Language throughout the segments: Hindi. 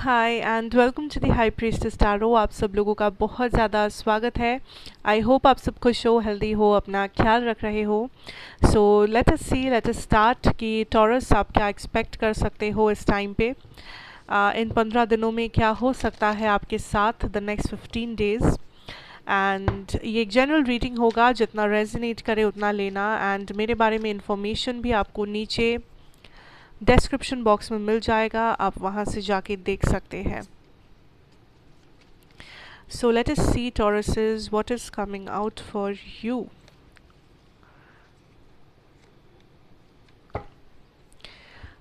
Hi and welcome to the high priestess tarot. आप सब लोगों का बहुत ज़्यादा स्वागत है। आई होप आप सब खुश हो, हेल्दी हो, अपना ख्याल रख रहे हो। सो लेट अस स्टार्ट कि टॉरस आप क्या एक्सपेक्ट कर सकते हो इस टाइम पे। इन 15 दिनों में क्या हो सकता है आपके साथ द नेक्स्ट 15 डेज़। एंड ये एक जनरल रीडिंग होगा, जितना रेजोनेट करे उतना लेना। एंड मेरे बारे में इंफॉर्मेशन भी आपको नीचे डिस्क्रिप्शन बॉक्स में मिल जाएगा, आप वहाँ से जाके देख सकते हैं। So let us see Tauruses what is coming out for you.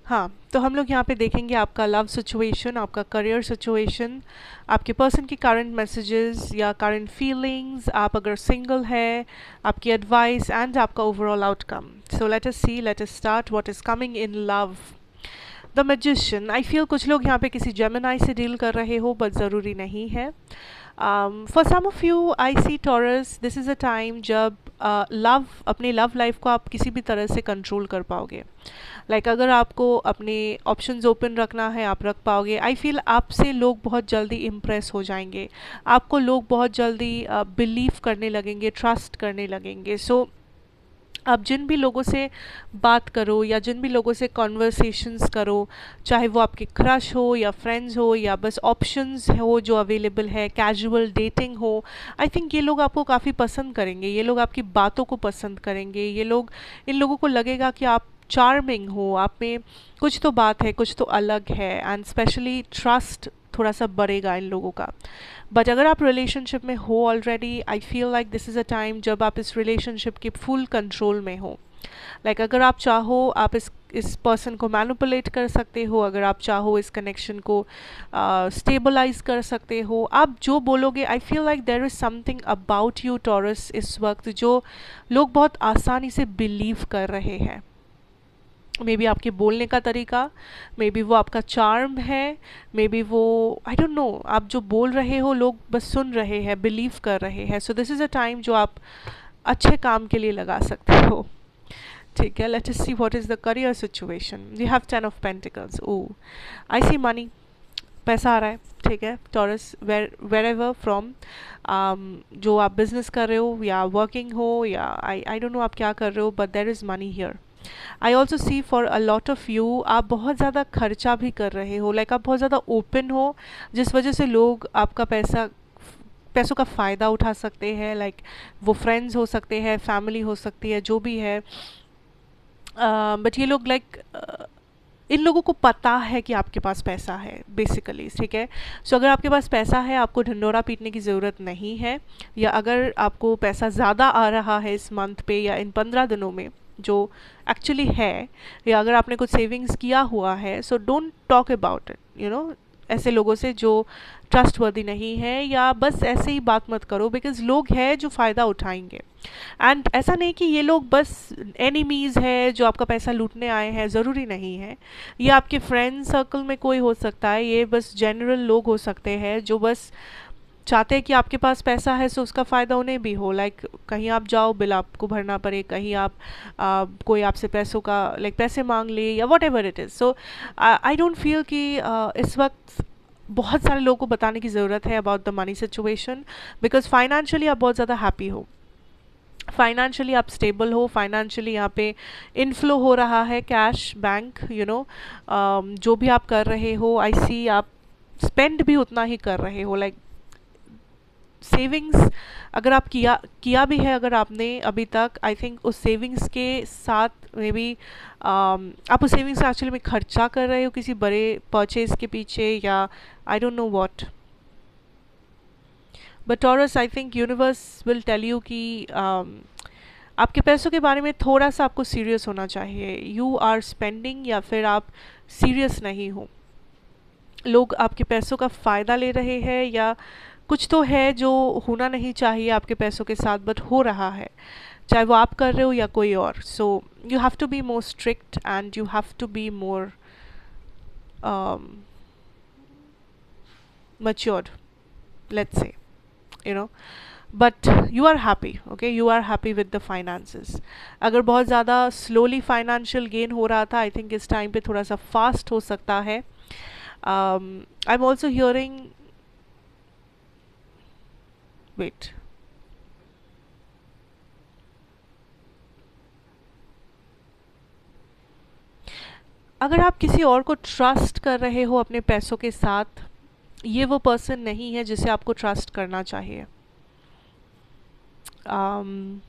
हाँ, तो हम लोग यहाँ पे देखेंगे आपका लव सिचुएशन, आपका करियर सिचुएशन, आपके पर्सन की करंट मैसेजेस या करंट फीलिंग्स, आप अगर सिंगल है, आपकी एडवाइस एंड आपका overall outcome. So let us see, let us start what is coming in love. The magician, I feel कुछ लोग यहाँ पे किसी जेमिनाई से डील कर रहे हो, बट ज़रूरी नहीं है। For some of you I see Taurus, this is a time जब लव अपनी लव लाइफ को आप किसी भी तरह से कंट्रोल कर पाओगे। अगर आपको अपने ऑप्शंस ओपन रखना है, आप रख पाओगे। आई फील आपसे लोग बहुत जल्दी इम्प्रेस हो जाएंगे, आपको लोग बहुत जल्दी बिलीव करने लगेंगे, ट्रस्ट करने लगेंगे। सो आप जिन भी लोगों से बात करो या जिन भी लोगों से कॉन्वर्सेशंस करो, चाहे वो आपके क्रश हो या फ्रेंड्स हो या बस ऑप्शंस हो जो अवेलेबल है, कैजुअल डेटिंग हो, आई थिंक ये लोग आपको काफ़ी पसंद करेंगे, ये लोग आपकी बातों को पसंद करेंगे। इन लोगों को लगेगा कि आप चार्मिंग हो, आप में कुछ तो बात है, कुछ तो अलग है। एंड स्पेशली ट्रस्ट थोड़ा सा बढ़ेगा इन लोगों का। बट अगर आप रिलेशनशिप में हो already, I feel like this is a time जब आप इस रिलेशनशिप के फुल कंट्रोल में हो। अगर आप चाहो आप इस पर्सन को मैनिपुलेट कर सकते हो, अगर आप चाहो इस कनेक्शन को स्टेबलाइज कर सकते हो। आप जो बोलोगे, I feel like there is something about you Taurus इस वक्त जो लोग बहुत आसानी से बिलीव कर रहे हैं। मे बी आपके बोलने का तरीका, मे बी वो आपका चार्म है, मे बी वो आई डोंट नो, आप जो बोल रहे हो लोग बस सुन रहे हैं, बिलीव कर रहे हैं। So this is a time जो आप अच्छे काम के लिए लगा सकते हो। ठीक है, let us see what is the career situation. We have 10 of pentacles. Oh, I see money, पैसा आ रहा है। ठीक है टॉरस, वेर एवर फ्रॉम, जो आप बिजनेस कर रहे हो या वर्किंग हो या आई डोंट नो आप क्या कर रहे हो, but there is money here. I also see for a lot of you, आप बहुत ज़्यादा खर्चा भी कर रहे हो, आप बहुत ज़्यादा ओपन हो, जिस वजह से लोग आपका पैसों का फ़ायदा उठा सकते हैं। वो फ्रेंड्स हो सकते हैं, फैमिली हो सकती है, जो भी है। बट ये लोग इन लोगों को पता है कि आपके पास पैसा है बेसिकली। ठीक है, सो अगर आपके पास पैसा है, आपको ढिंडोरा पीटने की ज़रूरत नहीं है। या अगर आपको पैसा ज़्यादा आ रहा है इस मंथ पे या इन 15 दिनों में जो एक्चुअली है, या अगर आपने कुछ सेविंग्स किया हुआ है, so don't talk about it, you know, ऐसे लोगों से जो ट्रस्टवर्दी नहीं है, या बस ऐसे ही बात मत करो, बिकॉज लोग हैं जो फ़ायदा उठाएंगे। एंड ऐसा नहीं कि ये लोग बस एनिमीज़ है जो आपका पैसा लूटने आए हैं, ज़रूरी नहीं है। ये आपके फ्रेंड सर्कल में कोई हो सकता है, ये बस जनरल लोग हो सकते हैं जो बस चाहते हैं कि आपके पास पैसा है, सो उसका फ़ायदा उन्हें भी हो। कहीं आप जाओ, बिल आपको भरना पड़े, कहीं आप कोई आपसे पैसों का पैसे मांग ले, या what ever it is. So I don't feel कि इस वक्त बहुत सारे लोगों को बताने की ज़रूरत है about the money situation, because financially आप बहुत ज़्यादा हैप्पी हो, फाइनेंशियली आप स्टेबल हो, फाइनेंशियली यहाँ पे इनफ्लो हो रहा है कैश बैंक, यू नो। जो भी आप कर रहे हो, आई सी आप स्पेंड भी उतना ही कर रहे हो। सेविंग्स अगर आप किया भी है, अगर आपने अभी तक, आई थिंक उस सेविंग्स के साथ मे बी आप उस सेविंग्स से एक्चुअली में खर्चा कर रहे हो किसी बड़े परचेज के पीछे, या I don't know what. But Taurus, I think universe will tell you कि आपके पैसों के बारे में थोड़ा सा आपको सीरियस होना चाहिए। यू आर स्पेंडिंग, या फिर आप सीरियस नहीं हो। लोग आपके पैसों का फ़ायदा ले रहे हैं, या कुछ तो है जो होना नहीं चाहिए आपके पैसों के साथ बट हो रहा है, चाहे वो आप कर रहे हो या कोई और। So you have to be more strict and you have to be more matured, let's say, you know. But you are happy, okay, you are happy with the finances. अगर बहुत ज़्यादा स्लोली फाइनेंशियल गेन हो रहा था, आई थिंक इस टाइम पे थोड़ा सा फास्ट हो सकता है। I am also hearing, wait, अगर आप किसी और को ट्रस्ट कर रहे हो अपने पैसों के साथ, ये वो पर्सन नहीं है जिसे आपको ट्रस्ट करना चाहिए। um,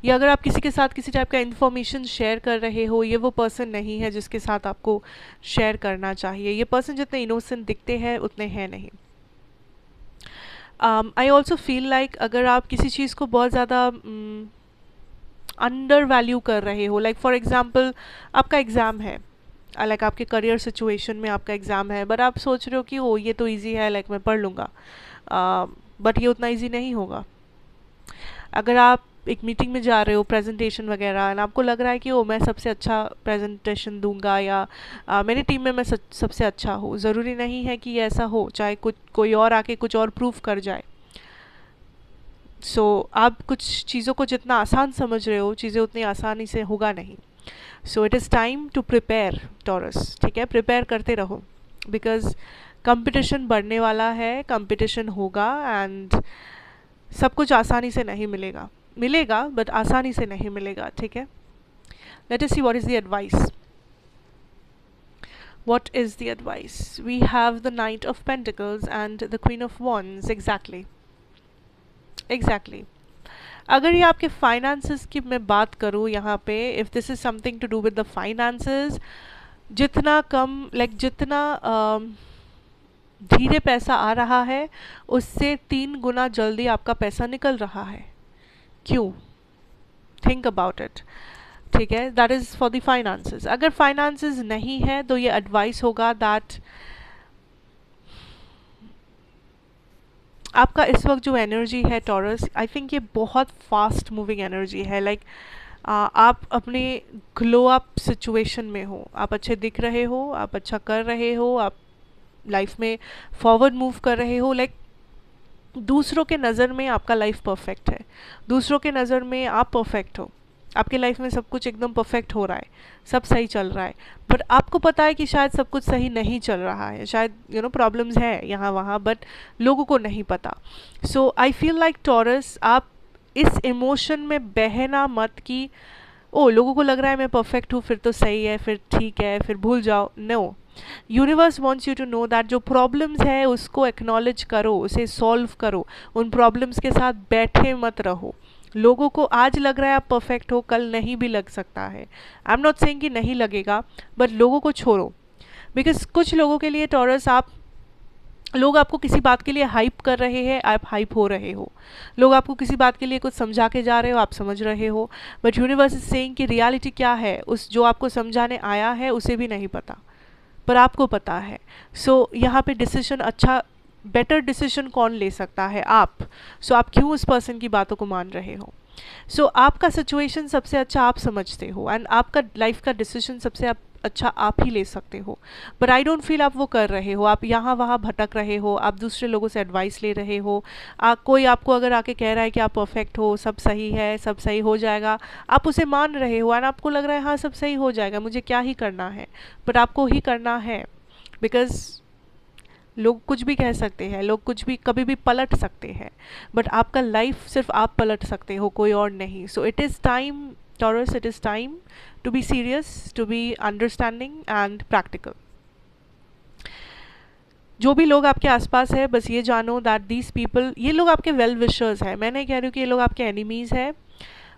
या अगर आप किसी के साथ किसी टाइप का इंफॉर्मेशन शेयर कर रहे हो, ये वो पर्सन नहीं है जिसके साथ आपको शेयर करना चाहिए। ये पर्सन जितने इनोसेंट दिखते हैं उतने हैं नहीं। आई ऑल्सो फील लाइक अगर आप किसी चीज़ को बहुत ज़्यादा अंडर वैल्यू कर रहे हो, लाइक फॉर एग्जाम्पल आपका एग्ज़ाम है, लाइक आपके करियर सिचुएशन में आपका एग्ज़ाम है, बट आप सोच रहे हो कि ओ ये तो ईजी है, लाइक मैं पढ़ लूँगा, बट ये उतना ईजी नहीं होगा। अगर आप एक मीटिंग में जा रहे हो, प्रेजेंटेशन वगैरह, एंड आपको लग रहा है कि ओ मैं सबसे अच्छा प्रेजेंटेशन दूंगा, या मेरी टीम में मैं सबसे अच्छा हूँ, ज़रूरी नहीं है कि ये ऐसा हो, चाहे कोई और आके कुछ और प्रूफ कर जाए। सो आप कुछ चीज़ों को जितना आसान समझ रहे हो, चीज़ें उतनी आसानी से होगा नहीं। So it is time to prepare Taurus, ठीक है, प्रिपेयर करते रहो, बिकॉज कंपटीशन बढ़ने वाला है, कंपटीशन होगा, एंड सब कुछ आसानी से नहीं मिलेगा, मिलेगा बट आसानी से नहीं मिलेगा, ठीक है। Let us see what is the advice. What is the advice? We have the Knight of Pentacles and the Queen of Wands. Exactly. अगर ये आपके फाइनेंसेस की मैं बात करूँ यहाँ पे, if this is something to do with the finances, जितना कम जितना धीरे पैसा आ रहा है उससे 3 गुना जल्दी आपका पैसा निकल रहा है। क्यों? थिंक अबाउट इट, ठीक है। That is for the finances. अगर फाइनेंसेस नहीं है तो ये एडवाइस होगा दैट आपका इस वक्त जो एनर्जी है टॉरस, आई थिंक ये बहुत फास्ट मूविंग एनर्जी है। लाइक आप अपने ग्लो अप सिचुएशन में हो, आप अच्छे दिख रहे हो, आप अच्छा कर रहे हो, आप लाइफ में फॉरवर्ड मूव कर रहे हो। लाइक दूसरों के नज़र में आपका लाइफ परफेक्ट है, दूसरों के नज़र में आप परफेक्ट हो, आपके लाइफ में सब कुछ एकदम परफेक्ट हो रहा है, सब सही चल रहा है, बट आपको पता है कि शायद सब कुछ सही नहीं चल रहा है, शायद प्रॉब्लम्स है यहाँ वहाँ, बट लोगों को नहीं पता। सो आई फील लाइक टॉरस, आप इस इमोशन में बहना मत कि ओ लोगों को लग रहा है मैं परफेक्ट हूँ, फिर तो सही है, फिर ठीक है, फिर भूल जाओ। No, universe wants you to know that जो प्रॉब्लम्स है उसको एक्नॉलेज करो, उसे सॉल्व करो, उन प्रॉब्लम्स के साथ बैठे मत रहो। लोगों को आज लग रहा है आप परफेक्ट हो, कल नहीं भी लग सकता है। आई एम नॉट सेइंग कि नहीं लगेगा, बट लोगों को छोड़ो, बिकॉज कुछ लोगों के लिए टॉरस लोग आपको किसी बात के लिए हाइप कर रहे हैं, आप हाइप हो रहे हो, लोग आपको किसी बात के लिए कुछ समझा के जा रहे हो, आप समझ रहे हो, बट यूनिवर्स इज सेइंग कि रियलिटी क्या है उस जो आपको समझाने आया है उसे भी नहीं पता, पर आपको पता है। सो यहाँ पे डिसीजन अच्छा बेटर डिसीजन कौन ले सकता है? आप। सो आप क्यों उस पर्सन की बातों को मान रहे हो? सो आपका सिचुएशन सबसे अच्छा आप समझते हो, एंड आपका लाइफ का डिसीजन सबसे अच्छा आप ही ले सकते हो, बट आई डोंट फील आप वो कर रहे हो। आप यहाँ वहाँ भटक रहे हो, आप दूसरे लोगों से एडवाइस ले रहे हो, कोई आपको अगर आके कह रहा है कि आप परफेक्ट हो, सब सही है, सब सही हो जाएगा, आप उसे मान रहे हो, एंड आपको लग रहा है हाँ सब सही हो जाएगा, मुझे क्या ही करना है, बट आपको ही करना है, बिकॉज लोग कुछ भी कह सकते हैं, लोग कुछ भी कभी भी पलट सकते हैं, बट आपका लाइफ सिर्फ आप पलट सकते हो, कोई और नहीं। So it is time Taurus, it is time to be serious, to be understanding and practical. जो भी लोग आपके आसपास है, बस ये जानो दैट दीज पीपल, ये लोग आपके वेल विशर्स हैं। मैं नहीं कह रही हूँ कि ये लोग आपके एनिमीज़ हैं,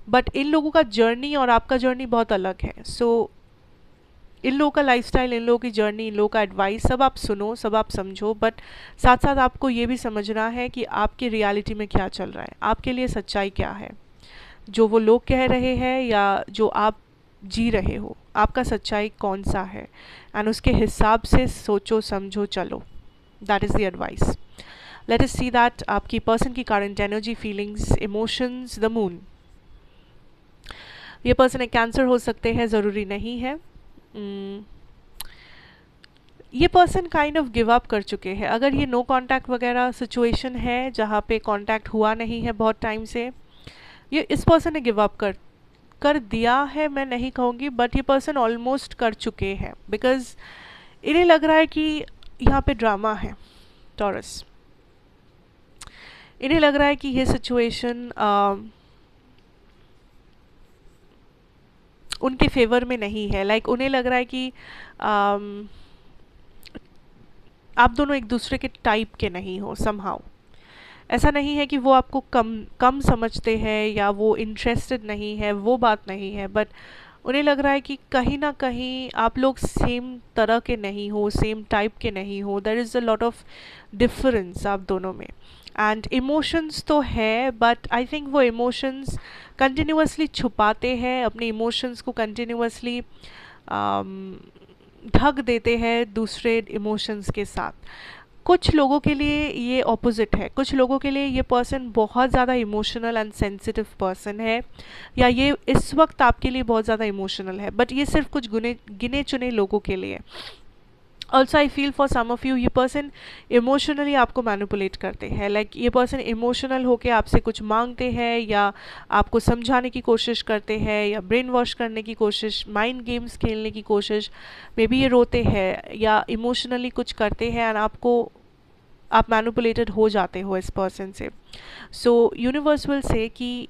बट इन लोगों का जर्नी और आपका जर्नी बहुत अलग है। सो इन लोगों का लाइफस्टाइल, इन लोगों की जर्नी, इन लोगों का एडवाइस सब आप सुनो, सब आप समझो, बट साथ साथ आपको ये भी समझना है कि आपकी रियलिटी में क्या चल रहा है, आपके लिए सच्चाई क्या है। जो वो लोग कह रहे हैं या जो आप जी रहे हो, आपका सच्चाई कौन सा है, एंड उसके हिसाब से सोचो, समझो, चलो। That is the advice. Late us see that आपकी पर्सन की current energy, feelings, emotions. The moon, ये पर्सन एक कैंसर हो सकते हैं, ज़रूरी नहीं है। ये person kind of give up कर चुके हैं। अगर ये नो कांटेक्ट वगैरह सिचुएशन है जहाँ पे कांटेक्ट हुआ नहीं है बहुत टाइम से, ये इस पर्सन ने गिव अप कर दिया है, मैं नहीं कहूँगी, बट ये पर्सन ऑलमोस्ट कर चुके हैं, बिकॉज इन्हें लग रहा है कि यहाँ पे ड्रामा है टॉरस। इन्हें लग रहा है कि ये सिचुएशन उनके फेवर में नहीं है। लाइक उन्हें लग रहा है कि आप दोनों एक दूसरे के टाइप के नहीं हो समहाउ। ऐसा नहीं है कि वो आपको कम कम समझते हैं या वो इंटरेस्टेड नहीं है, वो बात नहीं है, बट उन्हें लग रहा है कि कहीं ना कहीं आप लोग सेम तरह के नहीं हो, सेम टाइप के नहीं हो। There is a lot of difference आप दोनों में। एंड इमोशंस तो है, बट आई थिंक वो इमोशंस कंटिन्यूअसली छुपाते हैं, अपने इमोशंस को कंटिन्यूअसली ढक देते हैं दूसरे इमोशंस के साथ। कुछ लोगों के लिए ये ऑपोजिट है, कुछ लोगों के लिए ये पर्सन बहुत ज़्यादा इमोशनल एंड सेंसिटिव पर्सन है, या ये इस वक्त आपके लिए बहुत ज़्यादा इमोशनल है, बट ये सिर्फ कुछ गिने चुने लोगों के लिए। Also I feel for some of you ये पर्सन इमोशनली आपको मैनिपुलेट करते हैं। लाइक ये पर्सन इमोशनल होके आपसे कुछ मांगते हैं, या आपको समझाने की कोशिश करते हैं, या ब्रेन वॉश करने की कोशिश, माइंड गेम्स खेलने की कोशिश। मे बी ये रोते हैं या इमोशनली कुछ करते हैं एंड आप मैनिपुलेटेड हो जाते हो इस पर्सन से। सो यूनिवर्स विल से कि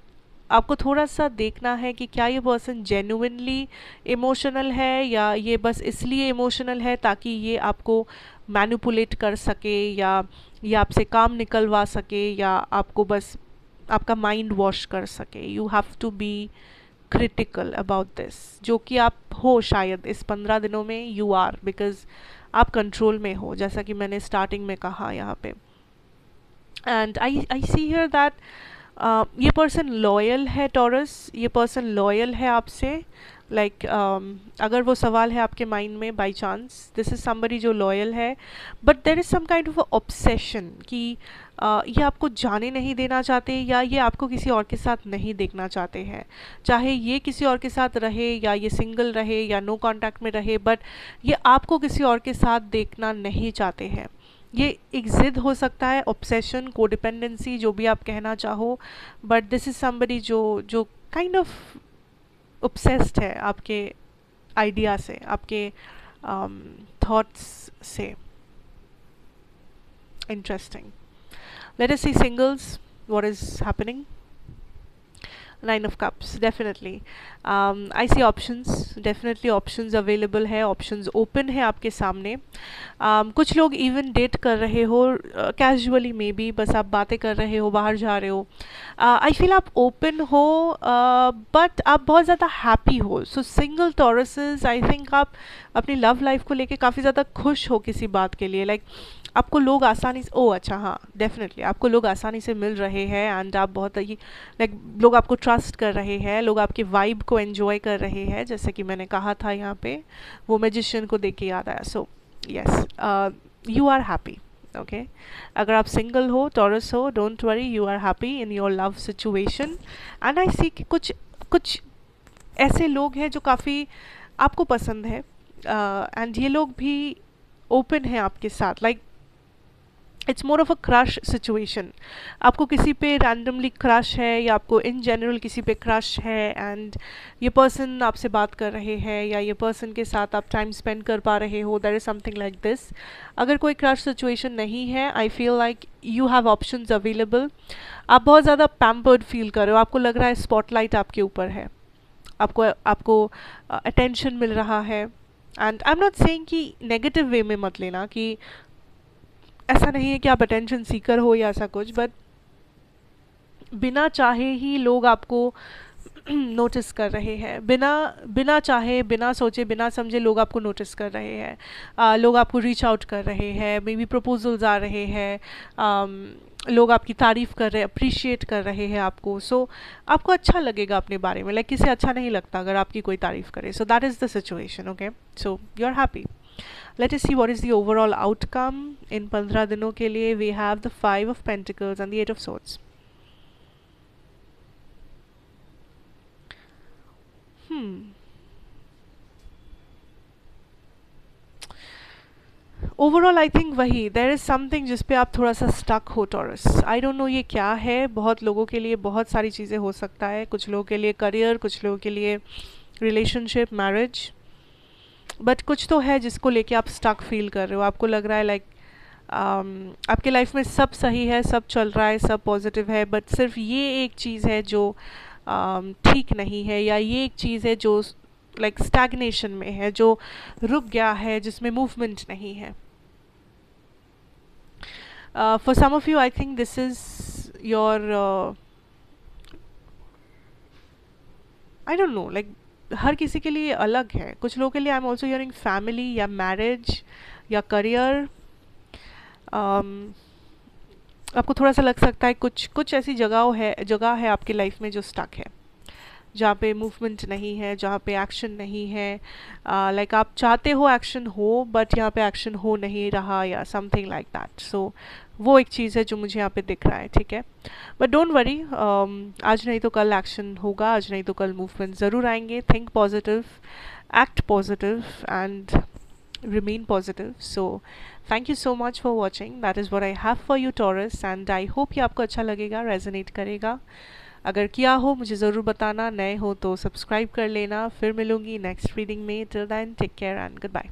आपको थोड़ा सा देखना है कि क्या ये पर्सन जेन्युइनली इमोशनल है, या ये बस इसलिए इमोशनल है ताकि ये आपको मैनिपुलेट कर सके, या ये आपसे काम निकलवा सके, या आपको बस आपका माइंड वॉश कर सके। You have to be critical about this, जो कि आप हो शायद इस 15 दिनों में यू आर, बिकॉज आप कंट्रोल में हो, जैसा कि मैंने स्टार्टिंग में कहा यहाँ पे। And I see here that ये पर्सन लॉयल है टॉरस, ये पर्सन लॉयल है आपसे। लाइक अगर वो सवाल है आपके माइंड में by chance, this is somebody जो लॉयल है, but there is some kind of obsession कि ये आपको जाने नहीं देना चाहते, या ये आपको किसी और के साथ नहीं देखना चाहते हैं। चाहे ये किसी और के साथ रहे, या ये सिंगल रहे, या नो कांटेक्ट में रहे, बट ये आपको किसी और के साथ देखना नहीं चाहते हैं। ये एक ज़िद हो सकता है, ऑब्सेशन, कोडिपेंडेंसी, जो भी आप कहना चाहो, बट दिस इज़ समबडी जो काइंड ऑफ ऑब्सेस्ड है आपके आइडिया से, आपके थॉट्स से। Interesting. Let us see singles, what is happening. Nine of cups, definitely I see options, definitely options available है, ऑप्शंस ओपन है आपके सामने। कुछ लोग इवन डेट कर रहे हो कैजुअली, मे बी बस आप बातें कर रहे हो, बाहर जा रहे हो। आई फील आप ओपन हो, बट आप बहुत ज़्यादा हैप्पी हो। सो सिंगल टॉरसेस, आई थिंक आप अपनी लव लाइफ को लेके काफ़ी ज़्यादा खुश हो किसी बात के लिए। लाइक आपको लोग आसानी से, ओह अच्छा हाँ डेफिनेटली आपको लोग आसानी से मिल रहे हैं, एंड आप बहुत ही लाइक लोग आपको ट्रस्ट कर रहे हैं, लोग आपके वाइब को एंजॉय कर रहे हैं, जैसे कि मैंने कहा था यहाँ पे, वो मैजिशियन को देख के याद आया। So yes, you are happy. Okay, अगर आप सिंगल हो, टॉरस हो, don't worry, you are happy in your love situation. And I see कि कुछ ऐसे लोग हैं जो काफ़ी आपको पसंद है, एंड ये लोग भी ओपन है आपके साथ। Like it's more of a crush situation. आपको किसी पे रैंडमली क्रश है, या आपको इन जनरल किसी पे क्रश है, एंड ये पर्सन आपसे बात कर रहे हैं, या ये पर्सन के साथ आप टाइम स्पेंड कर पा रहे हो, that is something like this. अगर कोई क्रश सिचुएशन नहीं है, आई feel like you have options available. आप बहुत ज़्यादा पैम्पर्ड फील कर रहे हो, आपको लग रहा है स्पॉटलाइट आपके ऊपर है, आपको अटेंशन मिल रहा है। And I am not saying कि नेगेटिव वे में मत लेना, कि ऐसा नहीं है कि आप अटेंशन सीकर हो या ऐसा कुछ, बट बिना चाहे ही लोग आपको नोटिस कर रहे हैं, बिना चाहे, बिना सोचे, बिना समझे लोग आपको नोटिस कर रहे हैं। लोग आपको रीच आउट कर रहे हैं, मे बी प्रपोजल्स आ रहे हैं, लोग आपकी तारीफ़ कर रहे हैं, अप्रिशिएट कर रहे हैं आपको। सो आपको अच्छा लगेगा अपने बारे में, लाइक किसे अच्छा नहीं लगता अगर आपकी कोई तारीफ़ करे। So that is the situation. Okay, so you are happy. Let us see what is the overall outcome in 15 दिनों के लिए। We have the 5 of Pentacles and the 8 of Swords. Overall I think वही, देर इज़ समथिंग जिस पे आप थोड़ा सा स्टक हो टॉरस। आई डोंट नो ये क्या है। बहुत लोगों के लिए बहुत सारी चीज़ें हो सकता है, कुछ लोगों के लिए करियर, कुछ लोगों के लिए रिलेशनशिप, मैरिज। बट कुछ तो है जिसको लेके आप स्टक फील कर रहे हो, आपको लग रहा है लाइक आपके लाइफ में सब सही है, सब चल रहा है, सब पॉजिटिव है, बट सिर्फ ये एक चीज़ है जो ठीक नहीं है, या ये एक चीज़ है जो लाइक स्टैग्नेशन में है, जो रुक गया है, जिसमें मूवमेंट नहीं है. For some of you, I think this is your I don't know, like हर किसी के लिए अलग है. कुछ लोगों के लिए आई एम ऑल्सो हियरिंग फैमिली या मैरिज या करियर. आपको थोड़ा सा लग सकता है कुछ कुछ ऐसी जगह है आपकी लाइफ में जो स्टक है, जहाँ पे मूवमेंट नहीं है, जहाँ पे एक्शन नहीं है. लाइक आप चाहते हो एक्शन हो, बट यहाँ पे एक्शन हो नहीं रहा, या समथिंग लाइक दैट. सो वो एक चीज़ है जो मुझे यहाँ पे दिख रहा है. ठीक है, बट डोंट वरी, आज नहीं तो कल एक्शन होगा, आज नहीं तो कल मूवमेंट ज़रूर आएंगे. Think positive, act positive, and remain positive. So thank you so much for watching. That is what I have for you, Taurus, and I hope ये आपको अच्छा लगेगा, रेजोनेट करेगा. अगर किया हो मुझे ज़रूर बताना, नए हो तो सब्सक्राइब कर लेना. फिर मिलूंगी नेक्स्ट रीडिंग में. Till then take care and good bye.